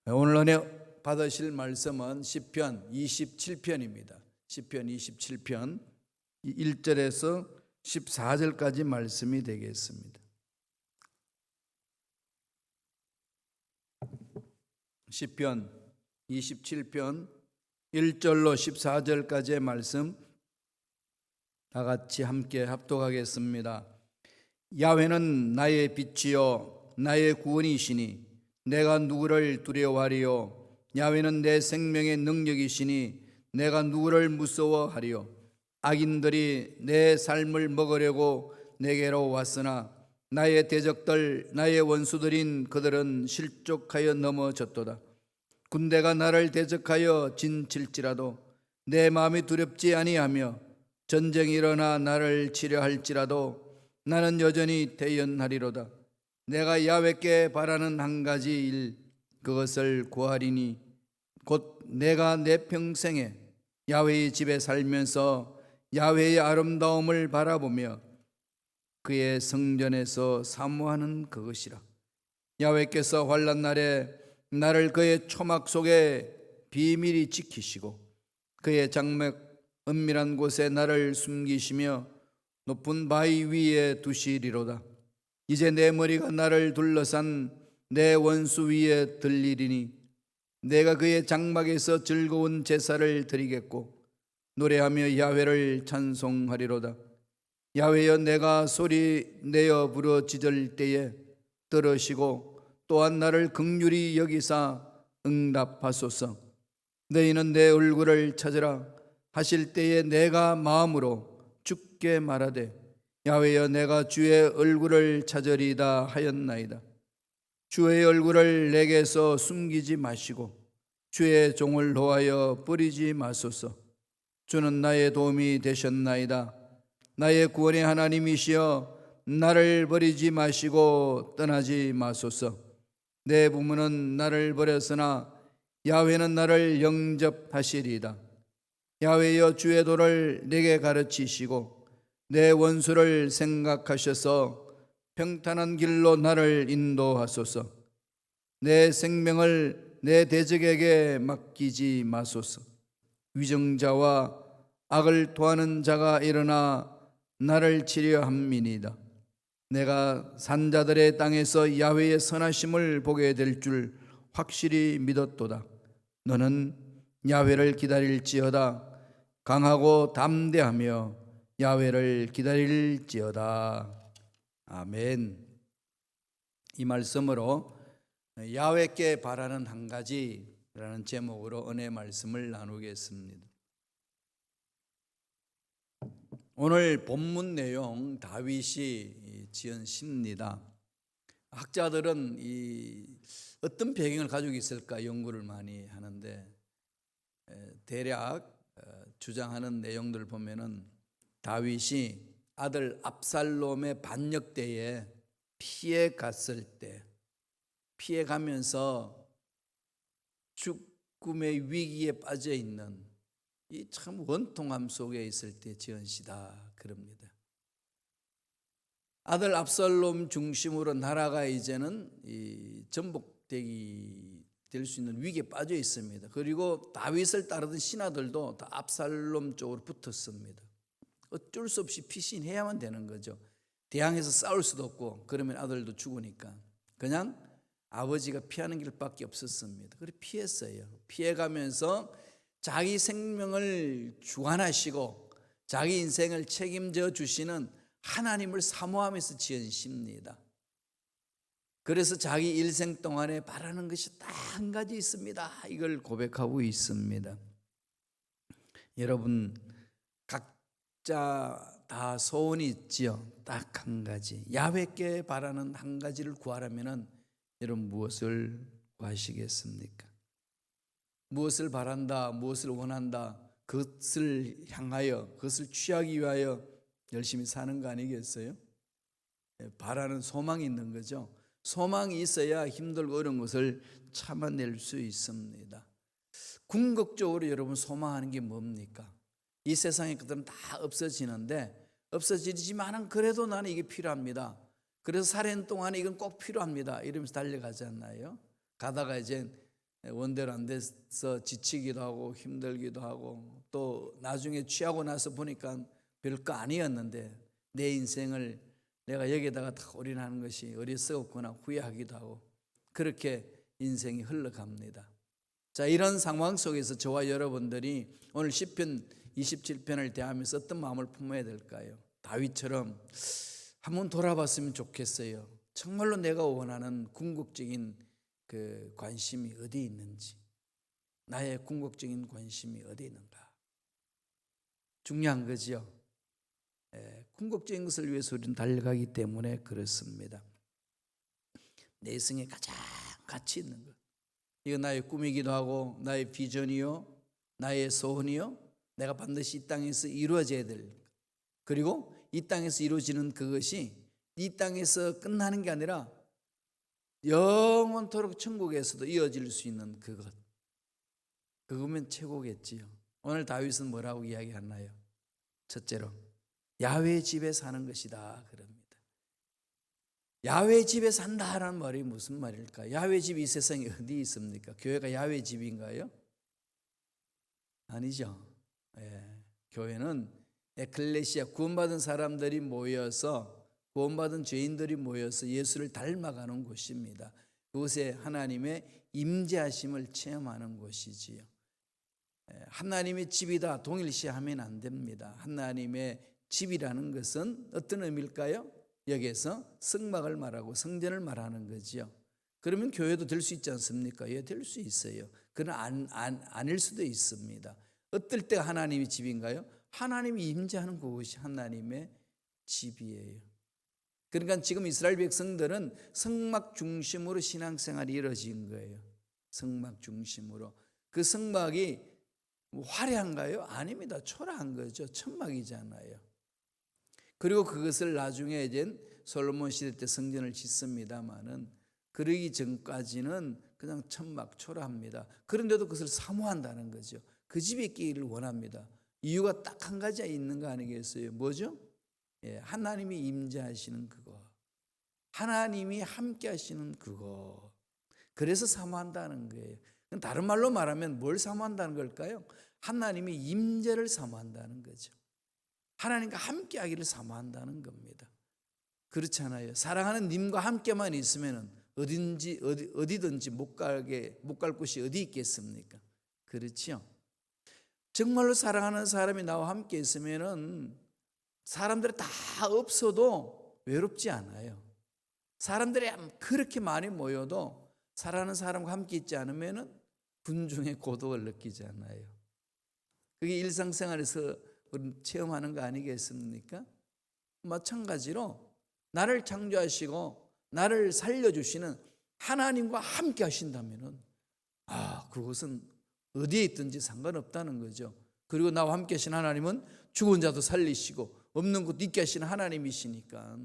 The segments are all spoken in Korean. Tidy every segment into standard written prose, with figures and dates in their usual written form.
오늘 은혜 받으실 말씀은 시편 27편입니다. 시편 27편 1절에서 14절까지 말씀이 되겠습니다. 시편 27편 1절로 14절까지의 말씀 다 같이 함께 합독하겠습니다. 야훼는 나의 빛이요 나의 구원이시니 내가 누구를 두려워하리요. 야훼는 내 생명의 능력이시니 내가 누구를 무서워하리요. 악인들이 내 삶을 먹으려고 내게로 왔으나 나의 대적들 나의 원수들인 그들은 실족하여 넘어졌도다. 군대가 나를 대적하여 진칠지라도 내 마음이 두렵지 아니하며 전쟁이 일어나 나를 치려 할지라도 나는 여전히 대연하리로다. 내가 야훼께 바라는 한 가지 일 그것을 구하리니 곧 내가 내 평생에 야훼의 집에 살면서 야훼의 아름다움을 바라보며 그의 성전에서 사모하는 그것이라. 야훼께서 환난 날에 나를 그의 초막 속에 비밀히 지키시고 그의 장막 은밀한 곳에 나를 숨기시며 높은 바위 위에 두시리로다. 이제 내 머리가 나를 둘러싼 내 원수 위에 들리리니 내가 그의 장막에서 즐거운 제사를 드리겠고 노래하며 야훼를 찬송하리로다. 야훼여 내가 소리 내어 부르짖을 때에 들으시고 또한 나를 긍휼히 여기사 응답하소서. 너희는 내 얼굴을 찾으라 하실 때에 내가 마음으로 주께 말하되 야훼여 내가 주의 얼굴을 찾으리다 하였나이다. 주의 얼굴을 내게서 숨기지 마시고 주의 종을 놓아여 버리지 마소서. 주는 나의 도움이 되셨나이다. 나의 구원의 하나님이시여 나를 버리지 마시고 떠나지 마소서. 내 부모는 나를 버렸으나 야훼는 나를 영접하시리이다. 야훼여 주의 도를 내게 가르치시고 내 원수를 생각하셔서 평탄한 길로 나를 인도하소서. 내 생명을 내 대적에게 맡기지 마소서. 위정자와 악을 토하는 자가 일어나 나를 치려 함이니이다. 내가 산자들의 땅에서 야훼의 선하심을 보게 될 줄 확실히 믿었도다. 너는 야훼를 기다릴지어다. 강하고 담대하며 야훼를 기다릴지어다. 아멘. 이 말씀으로 야훼께 바라는 한 가지라는 제목으로 은혜 말씀을 나누겠습니다. 오늘 본문 내용 다윗이 지은 시입니다. 학자들은 어떤 배경을 가지고 있을까 연구를 많이 하는데 대략 주장하는 내용들을 보면은 다윗이 아들 압살롬의 반역 때에 피해 갔을 때 피해 가면서 죽음의 위기에 빠져 있는 이 참 원통함 속에 있을 때 지은 시다 그럽니다. 아들 압살롬 중심으로 나라가 이제는 전복되기 될 수 있는 위기에 빠져 있습니다. 그리고 다윗을 따르던 신하들도 다 압살롬 쪽으로 붙었습니다. 어쩔 수 없이 피신해야만 되는 거죠. 대항해서 싸울 수도 없고 그러면 아들도 죽으니까 그냥 아버지가 피하는 길밖에 없었습니다. 그래서 피했어요. 피해가면서 자기 생명을 주관하시고 자기 인생을 책임져 주시는 하나님을 사모하면서 지은 시입니다. 그래서 자기 일생 동안에 바라는 것이 딱 한 가지 있습니다. 이걸 고백하고 있습니다. 여러분 각자 다 소원이 있지요. 딱 한 가지. 야훼께 바라는 한 가지를 구하라면은 여러분 무엇을 구하시겠습니까? 무엇을 바란다, 무엇을 원한다, 그것을 향하여, 그것을 취하기 위하여 열심히 사는 거 아니겠어요? 바라는 소망이 있는 거죠. 소망이 있어야 힘들고 어려운 것을 참아낼 수 있습니다. 궁극적으로 여러분 소망하는 게 뭡니까? 이 세상의 것들은 다 없어지는데 없어지지만은 그래도 나는 이게 필요합니다. 그래서 살인 동안에 이건 꼭 필요합니다. 이러면서 달려가잖아요. 가다가 이제 원대로 안 돼서 지치기도 하고 힘들기도 하고 또 나중에 취하고 나서 보니까 별거 아니었는데 내 인생을 내가 여기다가 다 올인하는 것이 어리석었구나 후회하기도 하고 그렇게 인생이 흘러갑니다. 자, 이런 상황 속에서 저와 여러분들이 오늘 시편 27편을 대하면서 어떤 마음을 품어야 될까요? 다윗처럼 한번 돌아봤으면 좋겠어요. 정말로 내가 원하는 궁극적인 그 관심이 어디 있는지, 나의 궁극적인 관심이 어디 있는가? 중요한 거죠. 궁극적인 것을 위해서 우리는 달려가기 때문에 그렇습니다. 내 인생에 가장 가치 있는 것, 이거 나의 꿈이기도 하고 나의 비전이요, 나의 소원이요, 내가 반드시 이 땅에서 이루어져야 될, 그리고 이 땅에서 이루어지는 그것이 이 땅에서 끝나는 게 아니라 영원토록 천국에서도 이어질 수 있는 그것, 그거면 최고겠지요. 오늘 다윗은 뭐라고 이야기하나요? 첫째로 야훼의 집에 사는 것이다 그럽니다. 야훼의 집에 산다라는 말이 무슨 말일까? 야훼의 집이 이 세상에 어디 있습니까? 교회가 야훼의 집인가요? 아니죠. 교회는 에클레시아, 구원받은 사람들이 모여서, 구원받은 죄인들이 모여서 예수를 닮아가는 곳입니다. 그곳에 하나님의 임재하심을 체험하는 곳이지요. 하나님의 집이다 동일시하면 안 됩니다. 하나님의 집이라는 것은 어떤 의미일까요? 여기에서 성막을 말하고 성전을 말하는 거지요. 그러면 교회도 될 수 있지 않습니까? 예, 될 수 있어요. 그러나 아닐 수도 있습니다. 어떨 때가 하나님의 집인가요? 하나님이 임재하는 그곳이 하나님의 집이에요. 그러니까 지금 이스라엘 백성들은 성막 중심으로 신앙생활이 이루어진 거예요. 성막 중심으로. 그 성막이 화려한가요? 아닙니다. 초라한 거죠. 천막이잖아요. 그리고 그것을 나중에 이제 솔로몬 시대 때 성전을 짓습니다마는 그러기 전까지는 그냥 천막 초라합니다. 그런데도 그것을 사모한다는 거죠. 그 집에 있기를 원합니다. 이유가 딱 한 가지 있는 거 아니겠어요? 뭐죠? 하나님이 임재하시는 그거, 하나님이 함께 하시는 그거, 그래서 사모한다는 거예요. 다른 말로 말하면 뭘 사모한다는 걸까요? 하나님의 임재를 사모한다는 거죠. 하나님과 함께 하기를 사모한다는 겁니다. 그렇잖아요. 사랑하는 님과 함께만 있으면 어디든지 못 갈 곳이 어디 있겠습니까? 그렇죠? 정말로 사랑하는 사람이 나와 함께 있으면 사람들이 다 없어도 외롭지 않아요. 사람들이 그렇게 많이 모여도 사랑하는 사람과 함께 있지 않으면 군중의 고독을 느끼잖아요. 그게 일상생활에서 체험하는 거 아니겠습니까? 마찬가지로 나를 창조하시고 나를 살려주시는 하나님과 함께 하신다면 그것은 어디에 있든지 상관없다는 거죠. 그리고 나와 함께 하신 하나님은 죽은 자도 살리시고 없는 것도 있게 하시는 하나님이시니까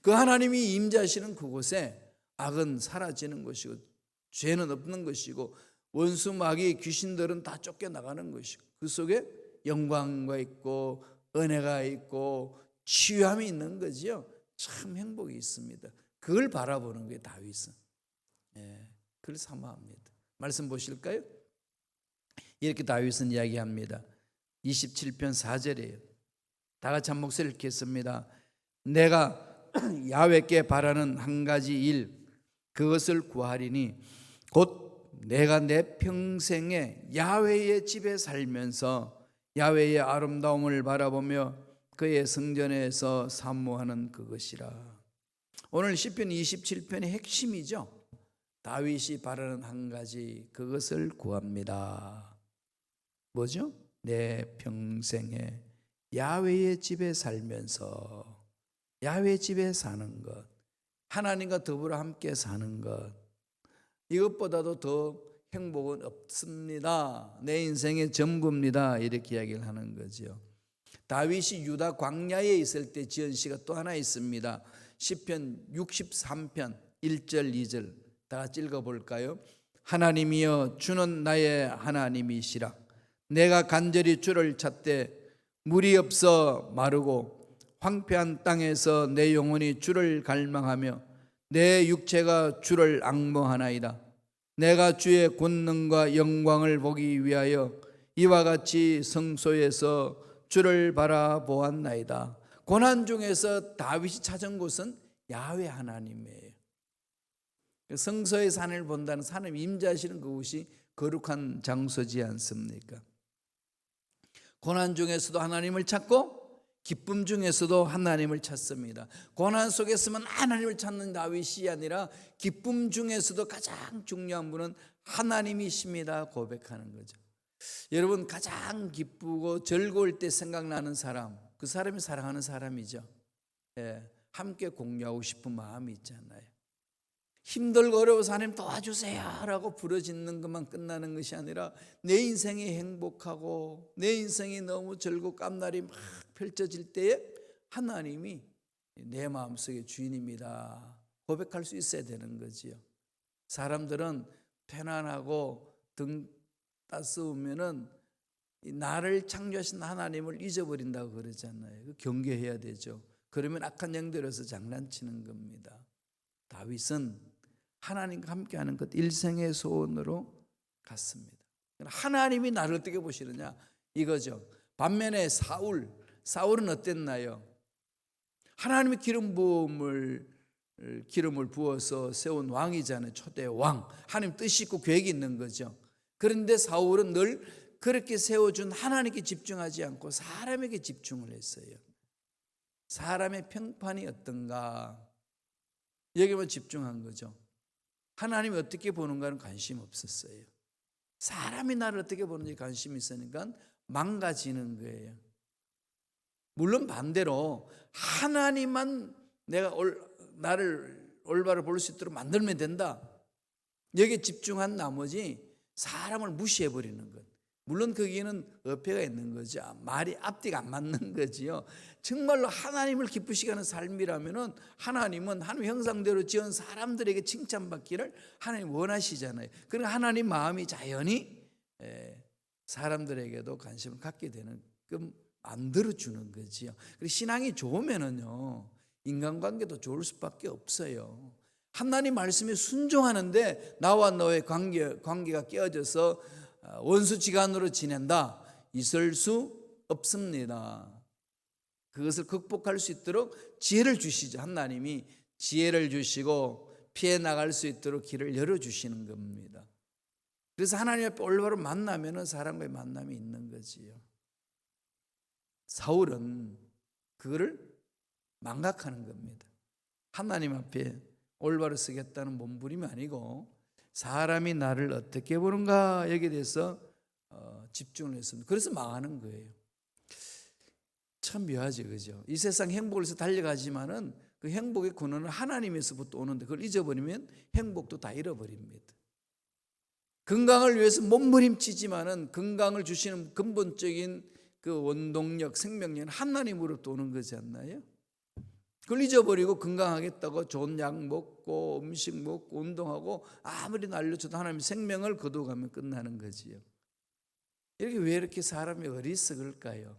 그 하나님이 임재하시는 그곳에 악은 사라지는 것이고 죄는 없는 것이고 원수 마귀 귀신들은 다 쫓겨나가는 것이고 그 속에 영광과 있고 은혜가 있고 치유함이 있는 거지요. 참 행복이 있습니다. 그걸 바라보는 거예요. 다윗은. 그걸 사모합니다. 말씀 보실까요? 이렇게 다윗은 이야기합니다. 27편 4절이에요. 다 같이 한 목소리를 읽겠습니다. 내가 야훼께 바라는 한 가지 일, 그것을 구하리니 곧 내가 내 평생에 야훼의 집에 살면서 야훼의 아름다움을 바라보며 그의 성전에서 사모하는 그것이라. 오늘 시편 27편의 핵심이죠. 다윗이 바라는 한 가지, 그것을 구합니다. 뭐죠? 내 평생에 야훼의 집에 살면서, 야훼의 집에 사는 것, 하나님과 더불어 함께 사는 것, 이것보다도 더 행복은 없습니다. 내 인생의 전부입니다. 이렇게 이야기를 하는 거죠. 다윗이 유다 광야에 있을 때 지은 시가 또 하나 있습니다. 시편 63편 1절 2절 다 같이 읽어볼까요? 하나님이여 주는 나의 하나님이시라. 내가 간절히 주를 찾되 물이 없어 마르고 황폐한 땅에서 내 영혼이 주를 갈망하며 내 육체가 주를 앙모하나이다. 내가 주의 권능과 영광을 보기 위하여 이와 같이 성소에서 주를 바라보았나이다. 고난 중에서 다윗이 찾은 곳은 야훼 하나님이에요. 성소의 산을 본다는 하나님 임재하시는 그곳이 거룩한 장소지 않습니까? 고난 중에서도 하나님을 찾고 기쁨 중에서도 하나님을 찾습니다. 고난 속에서만 하나님을 찾는 다윗이 아니라 기쁨 중에서도 가장 중요한 분은 하나님이십니다 고백하는 거죠. 여러분, 가장 기쁘고 즐거울 때 생각나는 사람, 그 사람이 사랑하는 사람이죠. 함께 공유하고 싶은 마음이 있잖아요. 힘들고 어려워서 하나님 도와주세요 라고 부르짖는 것만 끝나는 것이 아니라 내 인생이 행복하고 내 인생이 너무 즐겁고 깜날이 막 펼쳐질 때에 하나님이 내 마음속의 주인입니다 고백할 수 있어야 되는 거지요. 사람들은 편안하고 등 따스우면은 나를 창조하신 하나님을 잊어버린다고 그러잖아요. 경계해야 되죠. 그러면 악한 영들에서 장난치는 겁니다. 다윗은 하나님과 함께하는 것 일생의 소원으로 갔습니다. 하나님이 나를 어떻게 보시느냐 이거죠. 반면에 사울은 어땠나요? 하나님의 기름을 부어서 세운 왕이잖아요. 초대 왕. 하나님 뜻이 있고 계획이 있는 거죠. 그런데 사울은 늘 그렇게 세워준 하나님께 집중하지 않고 사람에게 집중을 했어요. 사람의 평판이 어떤가 여기만 집중한 거죠. 하나님이 어떻게 보는가는 관심 없었어요. 사람이 나를 어떻게 보는지 관심이 있으니까 망가지는 거예요. 물론 반대로 하나님만 나를 올바로 볼 수 있도록 만들면 된다. 여기에 집중한 나머지 사람을 무시해버리는 것. 물론 거기에는 어폐가 있는 거죠. 말이 앞뒤가 안 맞는 거지요. 정말로 하나님을 기쁘시게 하는 삶이라면 하나님은 하나님 형상대로 지은 사람들에게 칭찬받기를 하나님 원하시잖아요. 그러니까 하나님 마음이 자연히 사람들에게도 관심을 갖게 되는 그 만들어주는 거지요. 그리고 신앙이 좋으면은요 인간관계도 좋을 수밖에 없어요. 하나님 말씀에 순종하는데 나와 너의 관계가 깨어져서 원수지간으로 지낸다 있을 수 없습니다. 그것을 극복할 수 있도록 지혜를 주시죠. 하나님이 지혜를 주시고 피해 나갈 수 있도록 길을 열어주시는 겁니다. 그래서 하나님 앞에 올바로 만나면 사람과의 만남이 있는 거지요. 사울은 그거를 망각하는 겁니다. 하나님 앞에 올바로 서겠다는 몸부림이 아니고 사람이 나를 어떻게 보는가 여기에 대해서 집중을 했습니다. 그래서 망하는 거예요. 참 묘하죠, 그죠? 이 세상 행복을 위해서 달려가지만은 그 행복의 근원은 하나님에서부터 오는데 그걸 잊어버리면 행복도 다 잃어버립니다. 건강을 위해서 몸부림치지만은 건강을 주시는 근본적인 그 원동력, 생명력은 하나님으로부터 오는 거지 않나요? 그걸 잊어버리고 건강하겠다고 좋은 약 먹고 음식 먹고 운동하고 아무리 날려줘도 하나님 생명을 거둬가면 끝나는 거지요. 왜 이렇게 사람이 어리석을까요?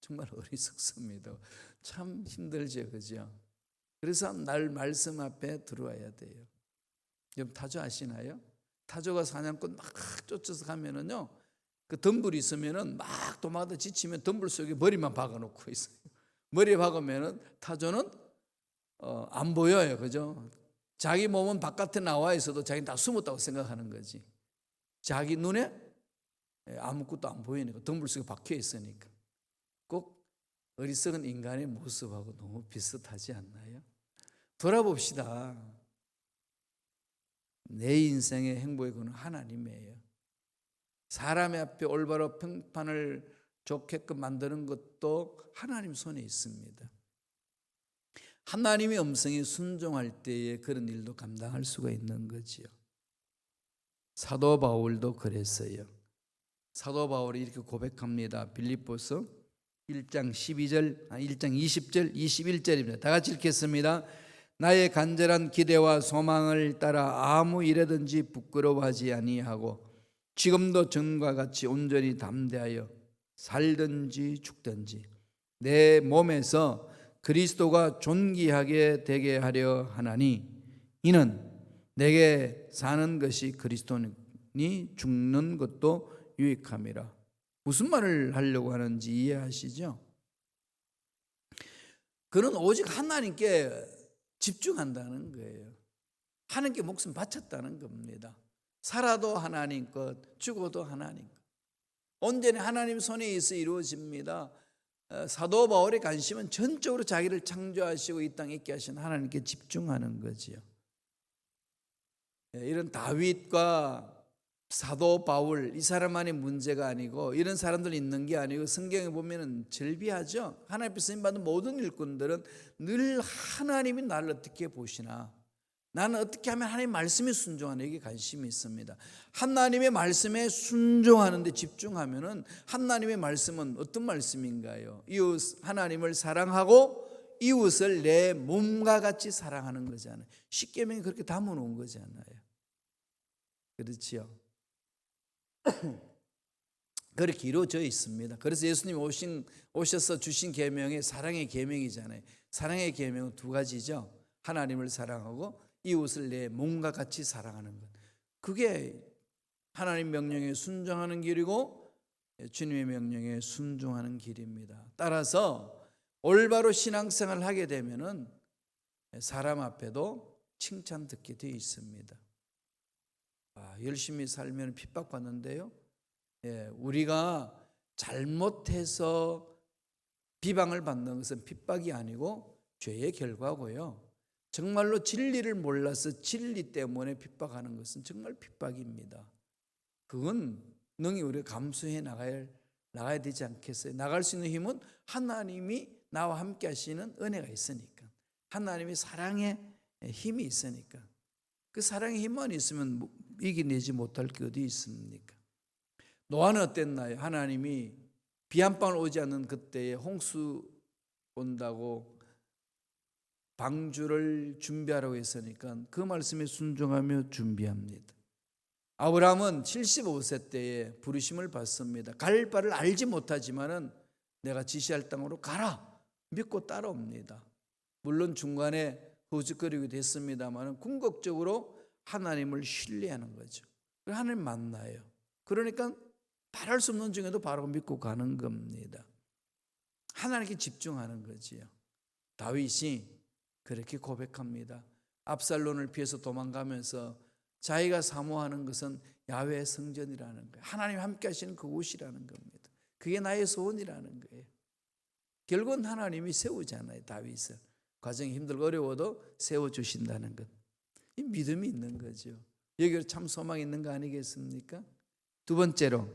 정말 어리석습니다. 참 힘들죠, 그죠? 그래서 날 말씀 앞에 들어와야 돼요. 여러분 타조 아시나요? 타조가 사냥꾼 막 쫓아서 가면은요, 그 덤불이 있으면은 막 도망가다 지치면 덤불 속에 머리만 박아놓고 있어요. 머리에 박으면은 타조는 안 보여요, 그죠? 자기 몸은 바깥에 나와 있어도 자기는 다 숨었다고 생각하는 거지. 자기 눈에 아무것도 안 보이니까 덤불 속에 박혀 있으니까. 꼭 어리석은 인간의 모습하고 너무 비슷하지 않나요? 돌아봅시다. 내 인생의 행복의 근원은 하나님이에요. 사람의 앞에 올바로 평판을 좋게끔 만드는 것도 하나님 손에 있습니다. 하나님의 음성에 순종할 때에 그런 일도 감당할 수가 있는 거지요. 사도 바울도 그랬어요. 사도 바울이 이렇게 고백합니다. 빌립보서 1장 20절 21절입니다. 다 같이 읽겠습니다. 나의 간절한 기대와 소망을 따라 아무 일에든지 부끄러워하지 아니하고 지금도 전과 같이 온전히 담대하여 살든지 죽든지 내 몸에서 그리스도가 존귀하게 되게 하려 하나니 이는 내게 사는 것이 그리스도니 죽는 것도 유익함이라. 무슨 말을 하려고 하는지 이해하시죠? 그는 오직 하나님께 집중한다는 거예요. 하나님께 목숨 바쳤다는 겁니다. 살아도 하나님 것, 죽어도 하나님 것. 온전히 하나님 손에 의해서 이루어집니다. 사도 바울의 관심은 전적으로 자기를 창조하시고 이 땅에 있게 하신 하나님께 집중하는 거지요. 이런 다윗과 사도 바울, 이 사람만의 문제가 아니고 이런 사람들 있는 게 아니고 성경에 보면은 절비하죠. 하나님 앞에 쓰임받은 모든 일꾼들은 늘 하나님이 나를 어떻게 보시나, 나는 어떻게 하면 하나님의 말씀에 순종하는 게 관심이 있습니다. 하나님의 말씀에 순종하는 데 집중하면은 하나님의 말씀은 어떤 말씀인가요? 이웃 하나님을 사랑하고 이웃을 내 몸과 같이 사랑하는 거잖아요. 십계명이 그렇게 담아 놓은 거잖아요. 그렇지요? 그렇게 이루어져 있습니다. 그래서 예수님 오셔서 주신 계명이 사랑의 계명이잖아요. 사랑의 계명은 두 가지죠. 하나님을 사랑하고 이웃을 내 몸과 같이 사랑하는 것. 그게 하나님 명령에 순종하는 길이고 주님의 명령에 순종하는 길입니다. 따라서 올바로 신앙생활을 하게 되면은 사람 앞에도 칭찬 듣게 되어 있습니다. 열심히 살면 핍박받는데요. 우리가 잘못해서 비방을 받는 것은 핍박이 아니고 죄의 결과고요. 정말로 진리를 몰라서 진리 때문에 핍박하는 것은 정말 핍박입니다. 그건 능히 우리가 감수해 나가야 되지 않겠어요? 나갈 수 있는 힘은 하나님이 나와 함께 하시는 은혜가 있으니까, 하나님의 사랑의 힘이 있으니까. 그 사랑의 힘만 있으면 이겨내지 못할 게 어디 있습니까? 노아는 어땠나요? 하나님이 비 한 방울 오지 않는 그때에 홍수 온다고 방주를 준비하라고 했으니까 그 말씀에 순종하며 준비합니다. 아브라함은 75세 때에 부르심을 받습니다. 갈 바를 알지 못하지만은 내가 지시할 땅으로 가라 믿고 따라옵니다. 물론 중간에 허우적거리게 됐습니다만 궁극적으로 하나님을 신뢰하는 거죠. 하나님 만나요. 그러니까 바랄 수 없는 중에도 바라고 믿고 가는 겁니다. 하나님께 집중하는 거지요. 다윗이 그렇게 고백합니다. 압살론을 피해서 도망가면서 자기가 사모하는 것은 야훼의 성전이라는 거예요. 하나님 함께 하시는 그곳이라는 겁니다. 그게 나의 소원이라는 거예요. 결국은 하나님이 세우잖아요. 다윗을. 과정이 힘들고 어려워도 세워주신다는 것. 이 믿음이 있는 거죠. 여기 참 소망이 있는 거 아니겠습니까? 두 번째로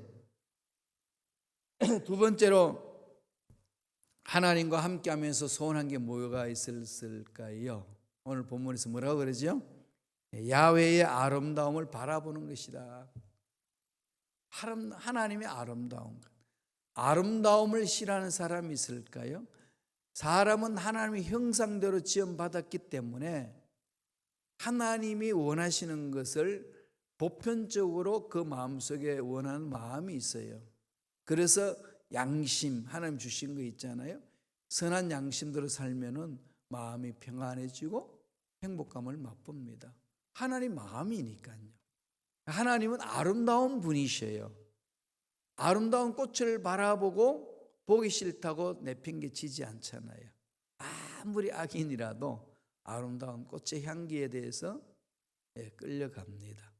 하나님과 함께하면서 소원한 게 뭐가 있을까요? 오늘 본문에서 뭐라고 그러죠? 야훼의 아름다움을 바라보는 것이다. 하나님의 아름다움. 아름다움을 싫어하는 사람이 있을까요? 사람은 하나님의 형상대로 지음받았기 때문에 하나님이 원하시는 것을 보편적으로 그 마음속에 원하는 마음이 있어요. 그래서 양심, 하나님 주신 거 있잖아요. 선한 양심대로 살면은 마음이 평안해지고 행복감을 맛봅니다. 하나님 마음이니까요. 하나님은 아름다운 분이셔요. 아름다운 꽃을 바라보고 보기 싫다고 내팽개치지 않잖아요. 아무리 악인이라도 아름다운 꽃의 향기에 대해서 끌려갑니다.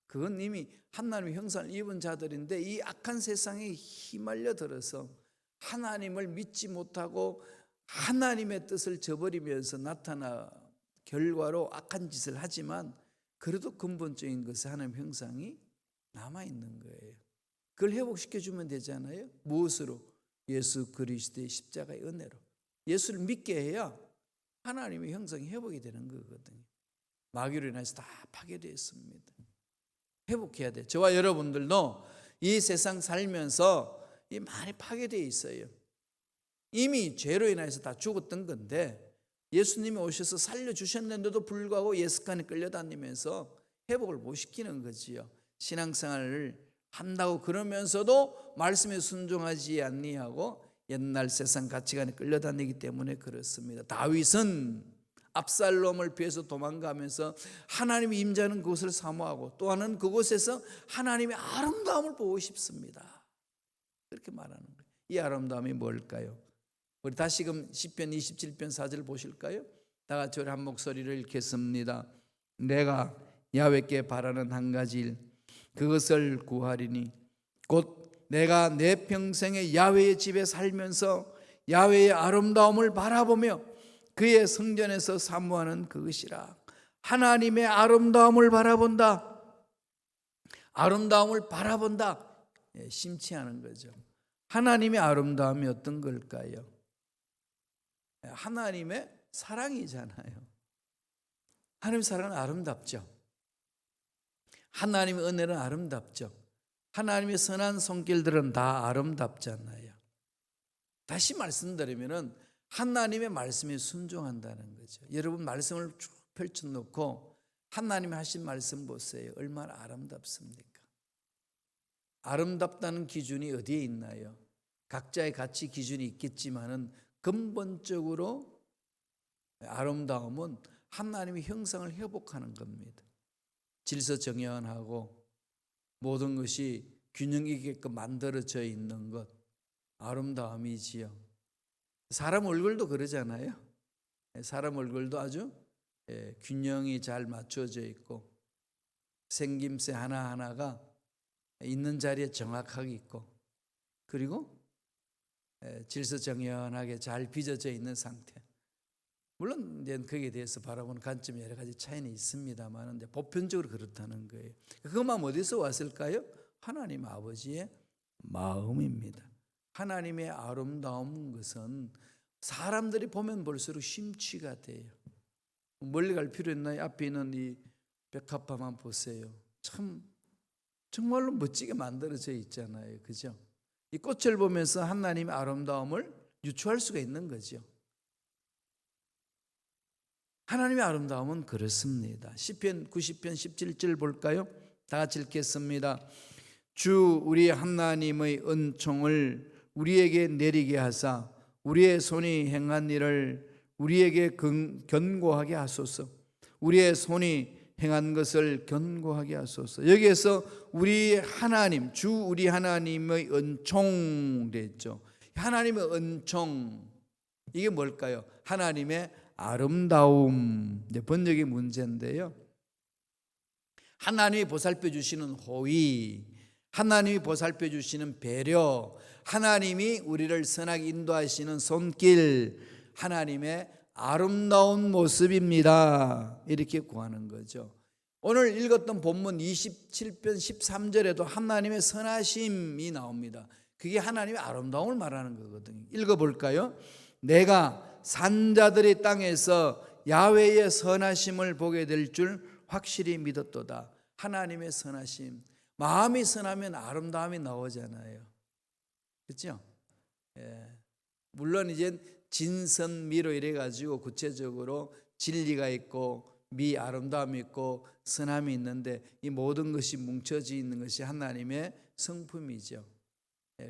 그건 이미 하나님의 형상을 입은 자들인데 이 악한 세상에 휘말려 들어서 하나님을 믿지 못하고 하나님의 뜻을 저버리면서 나타나 결과로 악한 짓을 하지만 그래도 근본적인 것은 하나님의 형상이 남아있는 거예요. 그걸 회복시켜주면 되잖아요. 무엇으로? 예수 그리스도의 십자가의 은혜로. 예수를 믿게 해야 하나님의 형상이 회복이 되는 거거든요. 마귀로 인해서 다 파괴되었습니다. 회복해야 돼요. 저와 여러분들도 이 세상 살면서 많이 파괴되어 있어요. 이미 죄로 인해서 다 죽었던 건데 예수님이 오셔서 살려주셨는데도 불구하고 예습관에 끌려다니면서 회복을 못 시키는 거지요. 신앙생활을 한다고 그러면서도 말씀에 순종하지 아니하고 옛날 세상 가치관에 끌려다니기 때문에 그렇습니다. 다윗은 압살롬을 피해서 도망가면서 하나님의 임재하는 그곳을 사모하고 또 하나는 그곳에서 하나님의 아름다움을 보고 싶습니다. 그렇게 말하는 거예요. 이 아름다움이 뭘까요? 우리 다시금 시편 27편 4절 보실까요? 다 같이 우리 한 목소리를 읽겠습니다. 내가 야훼께 바라는 한 가지 일 그것을 구하리니 곧 내가 내 평생에 야훼의 집에 살면서 야훼의 아름다움을 바라보며 그의 성전에서 사모하는 그것이라. 하나님의 아름다움을 바라본다. 아름다움을 바라본다. 심취하는 거죠. 하나님의 아름다움이 어떤 걸까요? 하나님의 사랑이잖아요. 하나님의 사랑은 아름답죠. 하나님의 은혜는 아름답죠. 하나님의 선한 손길들은 다 아름답잖아요. 다시 말씀드리면 하나님의 말씀에 순종한다는 거죠. 여러분 말씀을 쭉 펼쳐놓고 하나님이 하신 말씀 보세요. 얼마나 아름답습니까? 아름답다는 기준이 어디에 있나요? 각자의 가치 기준이 있겠지만은 근본적으로 아름다움은 하나님의 형상을 회복하는 겁니다. 질서정연하고 모든 것이 균형 있게끔 만들어져 있는 것, 아름다움이지요. 사람 얼굴도 그러잖아요. 사람 얼굴도 아주 균형이 잘 맞춰져 있고 생김새 하나하나가 있는 자리에 정확하게 있고 그리고 질서정연하게 잘 빚어져 있는 상태. 물론 이제 거기에 대해서 바라보는 관점이 여러 가지 차이는 있습니다만 이제 보편적으로 그렇다는 거예요. 그 마음 어디서 왔을까요? 하나님 아버지의 마음입니다. 하나님의 아름다운 것은 사람들이 보면 볼수록 심취가 돼요. 멀리 갈 필요 있나요? 앞에 있는 이 백합화만 보세요. 참 정말로 멋지게 만들어져 있잖아요. 그죠? 이 꽃을 보면서 하나님의 아름다움을 유추할 수가 있는 거죠. 하나님의 아름다움은 그렇습니다. 시편 90편 17절 볼까요? 다 같이 읽겠습니다. 주 우리 하나님의 은총을 우리에게 내리게 하사 우리의 손이 행한 일을 우리에게 견고하게 하소서. 우리의 손이 행한 것을 견고하게 하소서. 여기에서 우리 하나님, 주 우리 하나님의 은총 됐죠. 하나님의 은총, 이게 뭘까요? 하나님의 아름다움. 번역의 문제인데요. 하나님이 보살펴 주시는 호의, 하나님이 보살펴 주시는 배려, 하나님이 우리를 선하게 인도하시는 손길, 하나님의 아름다운 모습입니다. 이렇게 구하는 거죠. 오늘 읽었던 본문 27편 13절에도 하나님의 선하심이 나옵니다. 그게 하나님의 아름다움을 말하는 거거든요. 읽어볼까요? 내가 산자들의 땅에서 야훼의 선하심을 보게 될 줄 확실히 믿었도다. 하나님의 선하심. 마음이 선하면 아름다움이 나오잖아요. 그렇죠? 물론 이제 진선미로 이래가지고 구체적으로 진리가 있고 미 아름다움이 있고 선함이 있는데 이 모든 것이 뭉쳐져 있는 것이 하나님의 성품이죠.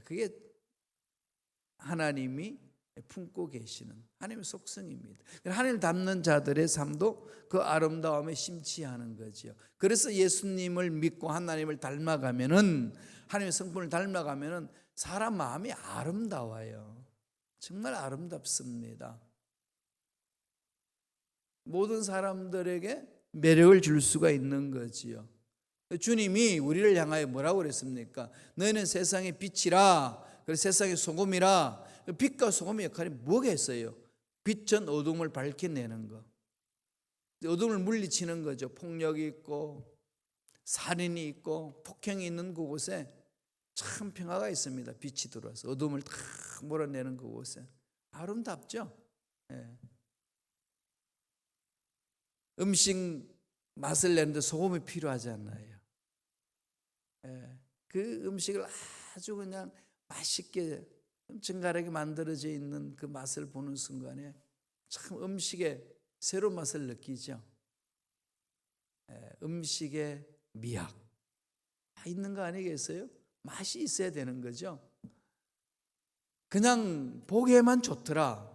그게 하나님이 품고 계시는 하나님의 속성입니다. 하나님을 닮는 자들의 삶도 그 아름다움에 심취하는 거죠. 그래서 예수님을 믿고 하나님을 닮아가면은 하나님의 성품을 닮아가면은 사람 마음이 아름다워요. 정말 아름답습니다. 모든 사람들에게 매력을 줄 수가 있는 거지요. 주님이 우리를 향하여 뭐라고 그랬습니까? 너희는 세상의 빛이라, 그래서 세상의 소금이라. 빛과 소금의 역할이 뭐겠어요? 빛은 어둠을 밝혀내는 거, 어둠을 물리치는 거죠. 폭력이 있고 살인이 있고 폭행이 있는 그곳에 참 평화가 있습니다. 빛이 들어와서 어둠을 다 몰아내는 그곳에 아름답죠. 음식 맛을 내는데 소금이 필요하잖아요. 그 음식을 아주 그냥 맛있게 정갈하게 만들어져 있는 그 맛을 보는 순간에 참 음식의 새로운 맛을 느끼죠. 음식의 미학 있는 거 아니겠어요? 맛이 있어야 되는 거죠. 그냥 보기에만 좋더라,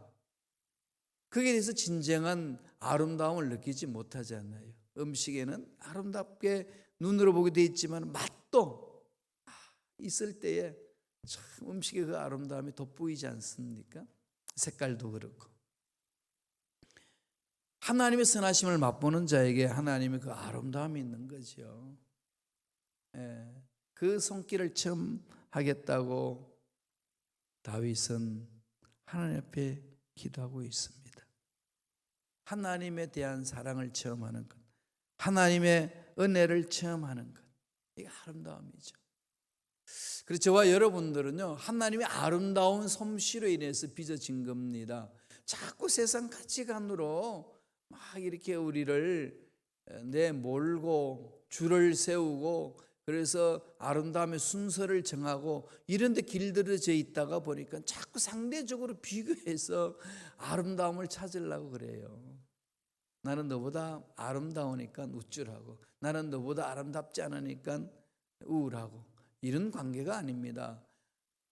거기에 대해서 진정한 아름다움을 느끼지 못하잖아요. 음식에는 아름답게 눈으로 보게 돼 있지만 맛도 있을 때에 참 음식의 그 아름다움이 돋보이지 않습니까? 색깔도 그렇고. 하나님의 선하심을 맛보는 자에게 하나님의 그 아름다움이 있는 거죠. 그 손길을 처음 하겠다고 다윗은 하나님 앞에 기도하고 있습니다. 하나님에 대한 사랑을 체험하는 것, 하나님의 은혜를 체험하는 것, 이게 아름다움이죠. 그래서 저와 여러분들은요, 하나님의 아름다운 솜씨로 인해서 빚어진 겁니다. 자꾸 세상 가치관으로 막 이렇게 우리를 내몰고 줄을 세우고, 그래서 아름다움의 순서를 정하고 이런 데 길들여져 있다가 보니까 자꾸 상대적으로 비교해서 아름다움을 찾으려고 그래요. 나는 너보다 아름다우니까 우쭐하고, 나는 너보다 아름답지 않으니까 우울하고, 이런 관계가 아닙니다.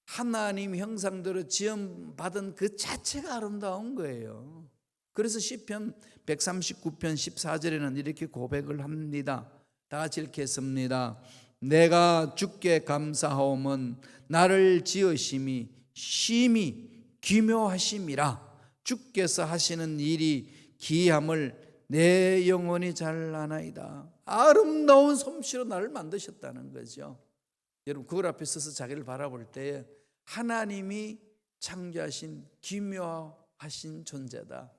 하나님 형상대로 지음받은 그 자체가 아름다운 거예요. 그래서 시편 139편 14절에는 이렇게 고백을 합니다. 다 같이 읽겠습니다. 내가 주께 감사하오면 나를 지으심이 심히 기묘하심이라. 주께서 하시는 일이 기이함을 내 영혼이 잘 아나이다. 아름다운 솜씨로 나를 만드셨다는 거죠. 여러분, 그걸 앞에 서서 자기를 바라볼 때 하나님이 창조하신 기묘하신 존재다.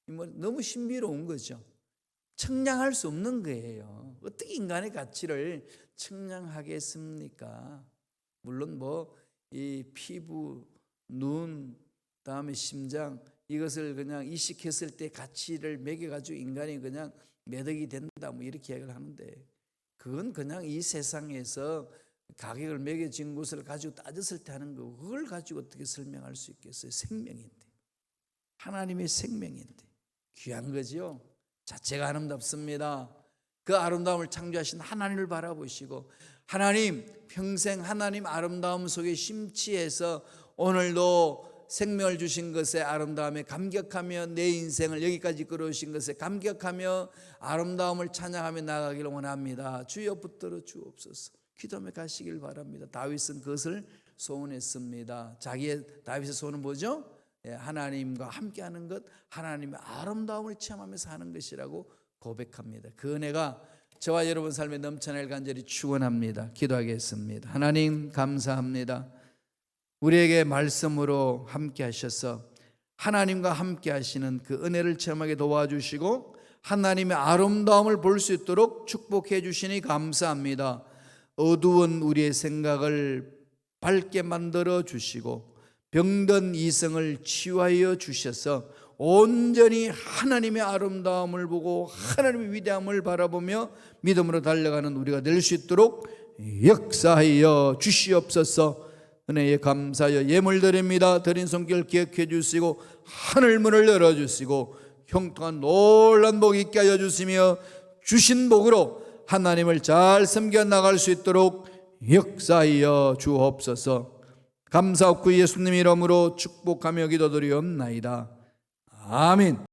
너무 신비로운 거죠. 측량할 수 없는 거예요. 어떻게 인간의 가치를 측량하겠습니까? 물론 이 피부, 눈, 다음에 심장, 이것을 그냥 이식했을 때 가치를 매겨가지고 인간이 그냥 매덕이 된다, 이렇게 이야기를 하는데, 그건 그냥 이 세상에서 가격을 매겨진 것을 가지고 따졌을 때 하는 거, 그걸 가지고 어떻게 설명할 수 있겠어요? 생명인데, 하나님의 생명인데 귀한 거죠. 자체가 아름답습니다. 그 아름다움을 창조하신 하나님을 바라보시고, 하나님, 평생 하나님 아름다움 속에 심취해서 오늘도 생명을 주신 것에 아름다움에 감격하며 내 인생을 여기까지 끌어오신 것에 감격하며 아름다움을 찬양하며 나가기를 원합니다. 주여 붙들어 주옵소서. 기도하며 가시길 바랍니다. 다윗은 그것을 소원했습니다. 다윗의 소원은 뭐죠? 하나님과 함께하는 것, 하나님의 아름다움을 체험하면서 하는 것이라고 고백합니다. 그 은혜가 저와 여러분 삶에 넘쳐날 간절히 축원합니다. 기도하겠습니다. 하나님 감사합니다. 우리에게 말씀으로 함께 하셔서 하나님과 함께 하시는 그 은혜를 체험하게 도와주시고 하나님의 아름다움을 볼 수 있도록 축복해 주시니 감사합니다. 어두운 우리의 생각을 밝게 만들어 주시고 병든 이성을 치유하여 주셔서 온전히 하나님의 아름다움을 보고 하나님의 위대함을 바라보며 믿음으로 달려가는 우리가 될 수 있도록 역사하여 주시옵소서. 은혜에 감사하여 예물 드립니다. 드린 손길 기억해 주시고 하늘문을 열어주시고 형통한 놀란 복 있게 하여 주시며 주신 복으로 하나님을 잘 섬겨 나갈 수 있도록 역사하여 주옵소서. 감사하고 예수님 이름으로 축복하며 기도드리옵나이다. 아멘.